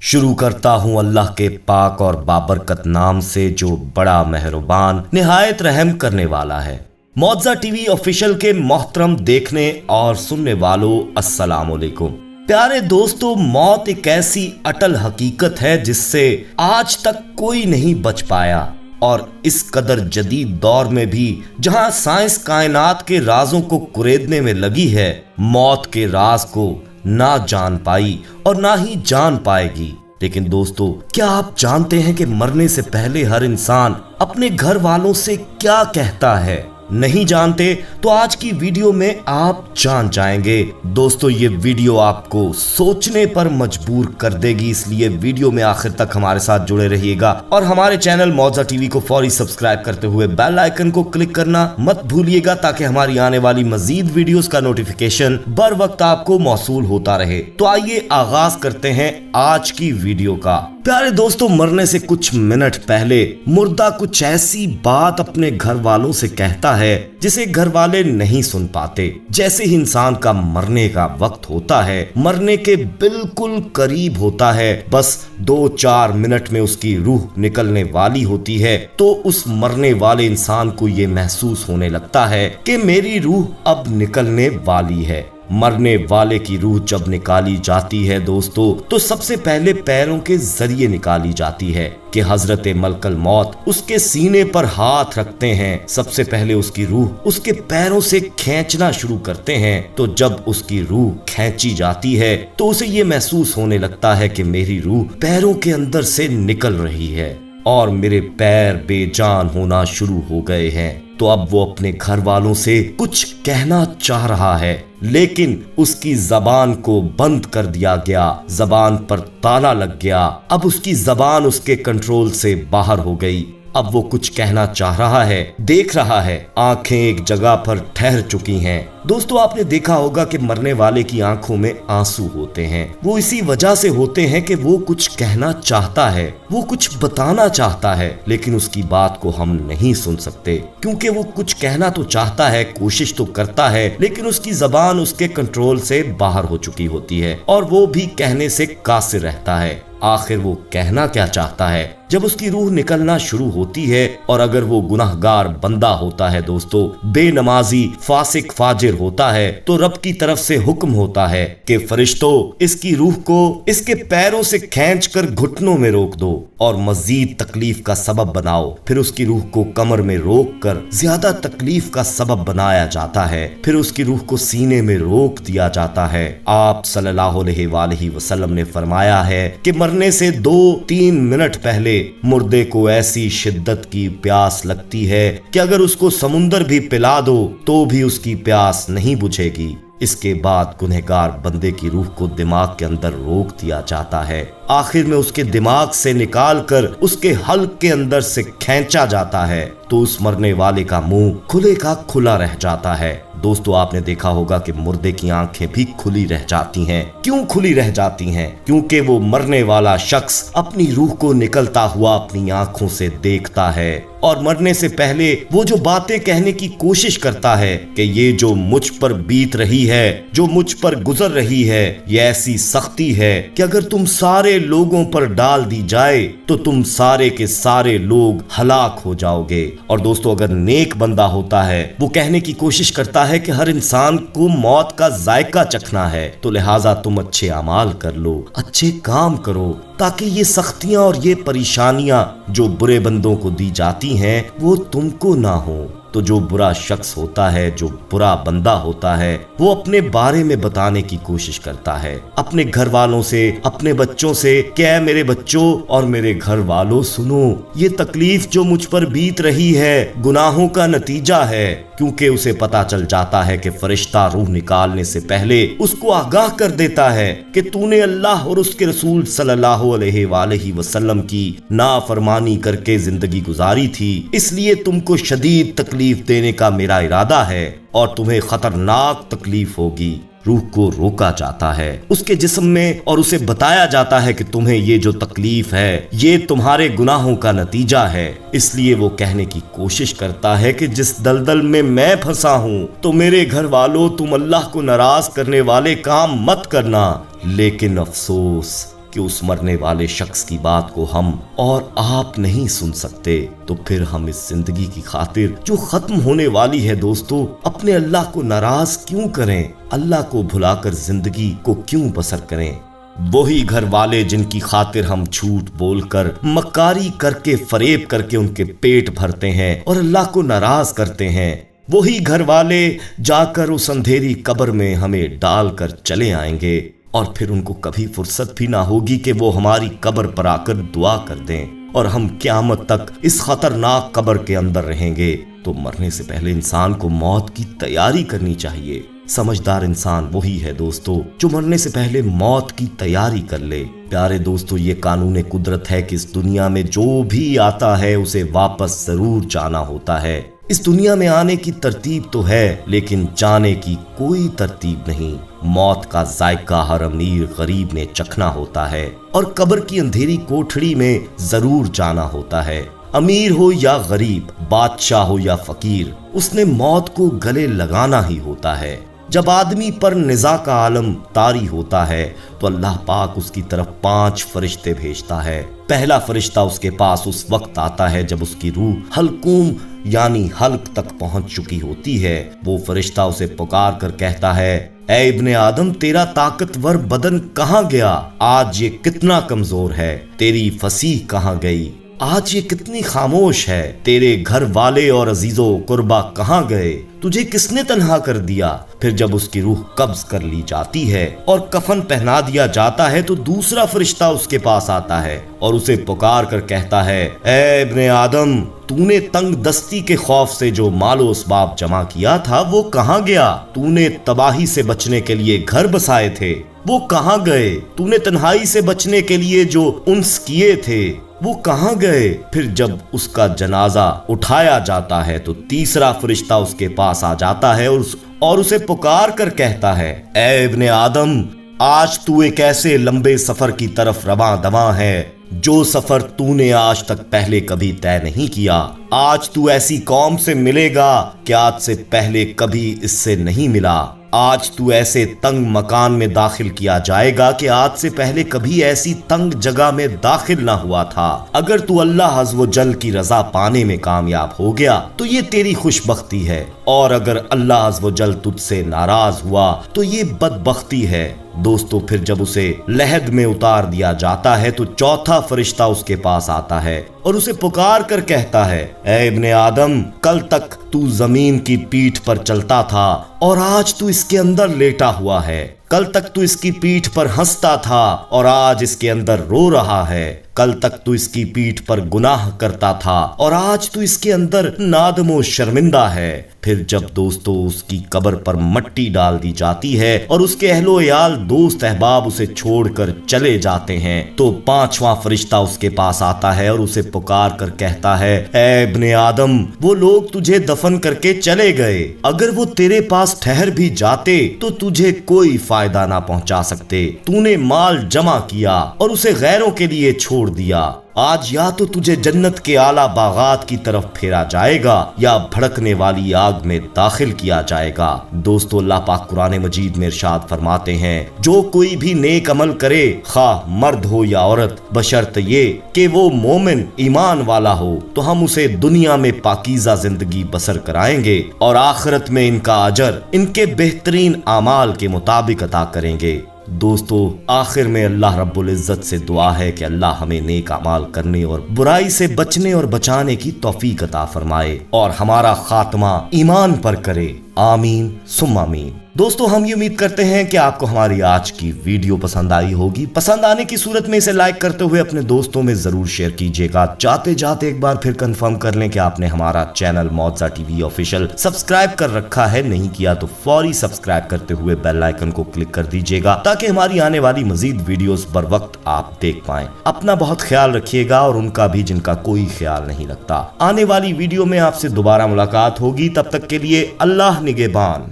शुरू करता हूँ अल्लाह के पाक और बाबरकत नाम से जो बड़ा मेहरबान निहायत रहम करने वाला है। मौज़ा टीवी ऑफिशियल के मोहतरम देखने और सुनने वालों, अस्सलाम वालेकुम। प्यारे दोस्तों, मौत एक ऐसी अटल हकीकत है जिससे आज तक कोई नहीं बच पाया, और इस कदर जदीद दौर में भी जहां साइंस कायनात के राजों को कुरेदने में लगी है, मौत के राज को ना जान पाई और ना ही जान पाएगी। लेकिन दोस्तों, क्या आप जानते हैं कि मरने से पहले हर इंसान अपने घर वालों से क्या कहता है? नहीं जानते तो आज की वीडियो में आप जान जाएंगे। दोस्तों, ये वीडियो आपको सोचने पर मजबूर कर देगी, इसलिए वीडियो में आखिर तक हमारे साथ जुड़े रहिएगा और हमारे चैनल मौज़ा टीवी को फौरी सब्सक्राइब करते हुए बेल आइकन को क्लिक करना मत भूलिएगा, ताकि हमारी आने वाली मजीद वीडियोस का नोटिफिकेशन बर वक्त आपको मौसूल होता रहे। तो आइए आगाज करते हैं आज की वीडियो का। प्यारे दोस्तों, मरने से कुछ मिनट पहले मुर्दा कुछ ऐसी बात अपने घर वालों से कहता है जिसे घर वाले नहीं सुन पाते। जैसे ही इंसान का मरने का वक्त होता है, मरने के बिल्कुल करीब होता है, बस 2-4 मिनट में उसकी रूह निकलने वाली होती है, तो उस मरने वाले इंसान को ये महसूस होने लगता है कि मेरी रूह अब निकलने वाली है। मरने वाले की रूह जब निकाली जाती है दोस्तों, तो सबसे पहले पैरों के जरिए निकाली जाती है कि हजरत मलकल मौत उसके सीने पर हाथ रखते हैं। सबसे पहले उसकी रूह उसके पैरों से खींचना शुरू करते हैं। तो जब उसकी रूह खींची जाती है तो उसे ये महसूस होने लगता है कि मेरी रूह पैरों के अंदर से निकल रही है और मेरे पैर बेजान होना शुरू हो गए हैं। तो अब वो अपने घर वालों से कुछ कहना चाह रहा है, लेकिन उसकी जबान को बंद कर दिया गया, जबान पर ताला लग गया। अब उसकी जबान उसके कंट्रोल से बाहर हो गई। अब वो कुछ कहना चाह रहा है, देख रहा है, आंखें एक जगह पर ठहर चुकी हैं। दोस्तों, आपने देखा होगा कि मरने वाले की आंखों में आंसू होते हैं। वो इसी वजह से होते हैं कि वो कुछ कहना चाहता है, वो कुछ बताना चाहता है, लेकिन उसकी बात को हम नहीं सुन सकते, क्योंकि वो कुछ कहना तो चाहता है, कोशिश तो करता है, लेकिन उसकी जबान उसके कंट्रोल से बाहर हो चुकी होती है और वो भी कहने से कासिर रहता है। आखिर वो कहना क्या चाहता है? जब उसकी रूह निकलना शुरू होती है और अगर वो गुनाहगार बंदा होता है दोस्तों, बेनमाजी फासिक फाजिर होता है, तो रब की तरफ से हुक्म होता है कि फरिश्तों, इसकी रूह को इसके पैरों से खींचकर घुटनों में रोक दो और मजीद तकलीफ का सबब बनाओ। फिर उसकी रूह को कमर में रोक कर ज्यादा तकलीफ का सबब बनाया जाता है। फिर उसकी रूह को सीने में रोक दिया जाता है। आप सल्लल्लाहु अलैहि वसल्लम ने फरमाया है कि मरने से 2-3 मिनट पहले मुर्दे को ऐसी शिद्दत की प्यास लगती है कि अगर उसको समुंदर भी पिला दो तो भी उसकी प्यास नहीं बुझेगी। इसके बाद गुनहगार बंदे की रूह को दिमाग के अंदर रोक दिया जाता है। आखिर में उसके दिमाग से निकाल कर उसके हल्क के अंदर से खींचा जाता है, तो उस मरने वाले का मुंह खुले का खुला रह जाता है। दोस्तों, आपने देखा होगा कि मुर्दे की आंखें भी खुली रह जाती हैं। क्यों खुली रह जाती हैं? क्योंकि वो मरने वाला शख्स अपनी रूह को निकलता हुआ अपनी आंखों से देखता है और मरने से पहले वो जो बातें कहने की कोशिश करता है कि ये जो मुझ पर बीत रही है, जो मुझ पर गुजर रही है, ये ऐसी सख्ती है कि अगर तुम सारे लोगों पर डाल दी जाए तो तुम सारे के सारे लोग हलाक हो जाओगे। और दोस्तों, अगर नेक बंदा होता है, वो कहने की कोशिश करता है कि हर इंसान को मौत का जायका चखना है, तो लिहाजा तुम अच्छे अमाल कर लो, अच्छे काम करो, ताकि ये सख्तियां और ये परेशानियां जो बुरे बंदों को दी जाती हैं वो तुमको ना हो। तो जो बुरा शख्स होता है, जो बुरा बंदा होता है, वो अपने बारे में बताने की कोशिश करता है अपने घर वालों से, अपने बच्चों से, क्या मेरे बच्चों और मेरे घर वालों, सुनो, ये तकलीफ जो मुझ पर बीत रही है गुनाहों का नतीजा है। क्योंकि उसे पता चल जाता है कि फरिश्ता रूह निकालने से पहले उसको आगाह कर देता है कि तूने अल्लाह और उसके रसूल सल्लल्लाहु अलैहि वसल्लम की नाफरमानी करके जिंदगी गुजारी थी, इसलिए तुमको शदीद तकलीफ देने का मेरा इरादा है और तुम्हें खतरनाक तकलीफ होगी। रूह को रोका जाता है उसके जिस्म में और उसे बताया जाता है कि तुम्हें ये जो तकलीफ है ये तुम्हारे गुनाहों का नतीजा है। इसलिए वो कहने की कोशिश करता है कि जिस दलदल में मैं फंसा हूँ तो मेरे घर वालों, तुम अल्लाह को नाराज करने वाले काम मत करना। लेकिन अफसोस, کہ اس مرنے والے شخص کی بات کو ہم اور آپ نہیں سن سکتے تو پھر ہم اس زندگی کی خاطر جو ختم ہونے والی ہے دوستو اپنے اللہ کو ناراض کیوں کریں؟ اللہ کو بھلا کر زندگی کو کیوں بسر کریں؟ وہی گھر والے جن کی خاطر ہم جھوٹ بول کر مکاری کر کے فریب کر کے ان کے پیٹ بھرتے ہیں اور اللہ کو ناراض کرتے ہیں، وہی گھر والے جا کر اس اندھیری قبر میں ہمیں ڈال کر چلے آئیں گے اور پھر ان کو کبھی فرصت بھی نہ ہوگی کہ وہ ہماری قبر پر آ کر دعا کر دیں اور ہم قیامت تک اس خطرناک قبر کے اندر رہیں گے۔ تو مرنے سے پہلے انسان کو موت کی تیاری کرنی چاہیے۔ سمجھدار انسان وہی ہے دوستو جو مرنے سے پہلے موت کی تیاری کر لے۔ پیارے دوستو، یہ قانون قدرت ہے کہ اس دنیا میں جو بھی آتا ہے اسے واپس ضرور جانا ہوتا ہے۔ اس دنیا میں آنے کی ترتیب تو ہے لیکن جانے کی کوئی ترتیب نہیں۔ موت کا ذائقہ ہر امیر غریب نے چکھنا ہوتا ہے اور قبر کی اندھیری کوٹھڑی میں ضرور جانا ہوتا ہے۔ امیر ہو یا غریب، بادشاہ ہو یا فقیر، اس نے موت کو گلے لگانا ہی ہوتا ہے۔ جب آدمی پر نزاع کا عالم طاری ہوتا ہے تو اللہ پاک اس کی طرف 5 فرشتے بھیجتا ہے۔ پہلا فرشتہ اس کے پاس اس وقت آتا ہے جب اس کی روح حلقوم یعنی حلق تک پہنچ چکی ہوتی ہے۔ وہ فرشتہ اسے پکار کر کہتا ہے، اے ابن آدم، تیرا طاقتور بدن کہاں گیا؟ آج یہ کتنا کمزور ہے۔ تیری فصیح کہاں گئی؟ آج یہ کتنی خاموش ہے۔ تیرے گھر والے اور عزیز و قربا کہاں گئے؟ تجھے کس نے تنہا کر دیا؟ پھر جب اس کی روح قبض کر لی جاتی ہے اور کفن پہنا دیا جاتا ہے تو دوسرا فرشتہ اس کے پاس آتا ہے اور اسے پکار کر کہتا ہے، اے ابن آدم، تو نے تنگ دستی کے خوف سے جو مال و اسباب جمع کیا تھا وہ کہاں گیا؟ تو نے تباہی سے بچنے کے لیے گھر بسائے تھے، وہ کہاں گئے؟ تو نے تنہائی سے بچنے کے لیے جو انس کیے تھے وہ کہاں گئے؟ پھر جب اس کا جنازہ اٹھایا جاتا ہے تو تیسرا فرشتہ اس کے پاس آ جاتا ہے اور اسے پکار کر کہتا ہے، اے ابن آدم، آج تو ایک ایسے لمبے سفر کی طرف رواں دواں ہے جو سفر تو نے آج تک پہلے کبھی طے نہیں کیا۔ آج تو ایسی قوم سے ملے گا کہ آج سے پہلے کبھی اس سے نہیں ملا۔ آج تو ایسے تنگ مکان میں داخل کیا جائے گا کہ آج سے پہلے کبھی ایسی تنگ جگہ میں داخل نہ ہوا تھا۔ اگر تو اللہ عز و جل کی رضا پانے میں کامیاب ہو گیا تو یہ تیری خوش بختی ہے، اور اگر اللہ عز و جل تجھ سے ناراض ہوا تو یہ بدبختی ہے۔ دوستو، پھر جب اسے لحد میں اتار دیا جاتا ہے تو چوتھا فرشتہ اس کے پاس آتا ہے اور اسے پکار کر کہتا ہے، اے ابن آدم، کل تک تو زمین کی پیٹھ پر چلتا تھا اور آج تو اس کے اندر لیٹا ہوا ہے۔ کل تک تو اس کی پیٹھ پر ہنستا تھا اور آج اس کے اندر رو رہا ہے۔ کل تک تو اس کی پیٹھ پر گناہ کرتا تھا اور آج تو اس کے اندر نادم و شرمندہ ہے۔ پھر جب دوستو اس کی قبر پر مٹی ڈال دی جاتی ہے اور اس کے اہل و عیال، دوست احباب اسے چھوڑ کر چلے جاتے ہیں تو 5واں فرشتہ اس کے پاس آتا ہے اور اسے پکار کر کہتا ہے، اے ابن آدم، وہ لوگ تجھے دفن کر کے چلے گئے، اگر وہ تیرے پاس ٹھہر بھی جاتے تو تجھے کوئی فائدہ نہ پہنچا سکتے۔ تو نے مال جمع کیا اور اسے غیروں کے لیے چھوڑ دیا۔ آج یا تو تجھے جنت کے اعلیٰ باغات کی طرف پھیرا جائے گا یا بھڑکنے والی آگ میں داخل کیا جائے گا۔ دوستو، اللہ پاک قرآن مجید میں ارشاد فرماتے ہیں، جو کوئی بھی نیک عمل کرے، خواہ مرد ہو یا عورت، بشرط یہ کہ وہ مومن ایمان والا ہو، تو ہم اسے دنیا میں پاکیزہ زندگی بسر کرائیں گے اور آخرت میں ان کا اجر ان کے بہترین اعمال کے مطابق عطا کریں گے۔ دوستو، آخر میں اللہ رب العزت سے دعا ہے کہ اللہ ہمیں نیک اعمال کرنے اور برائی سے بچنے اور بچانے کی توفیق عطا فرمائے اور ہمارا خاتمہ ایمان پر کرے۔ آمین ثم آمین۔ دوستو، ہم یہ امید کرتے ہیں کہ آپ کو ہماری آج کی ویڈیو پسند آئی ہوگی۔ پسند آنے کی صورت میں اسے لائک کرتے ہوئے اپنے دوستوں میں ضرور شیئر کیجیے گا۔ جاتے جاتے ایک بار پھر کنفرم کر لیں کہ آپ نے ہمارا چینل معجزہ ٹی وی آفیشیل سبسکرائب کر رکھا ہے، نہیں کیا تو فوری سبسکرائب کرتے ہوئے بیل آئیکن کو کلک کر دیجیے گا تاکہ ہماری آنے والی مزید ویڈیوز بر وقت آپ دیکھ پائیں۔ اپنا بہت خیال رکھیے گا اور ان کا بھی جن کا کوئی خیال نہیں رکھتا۔ آنے والی ویڈیو میں آپ سے دوبارہ ملاقات ہوگی، تب تک کے لیے اللہ نگہبان۔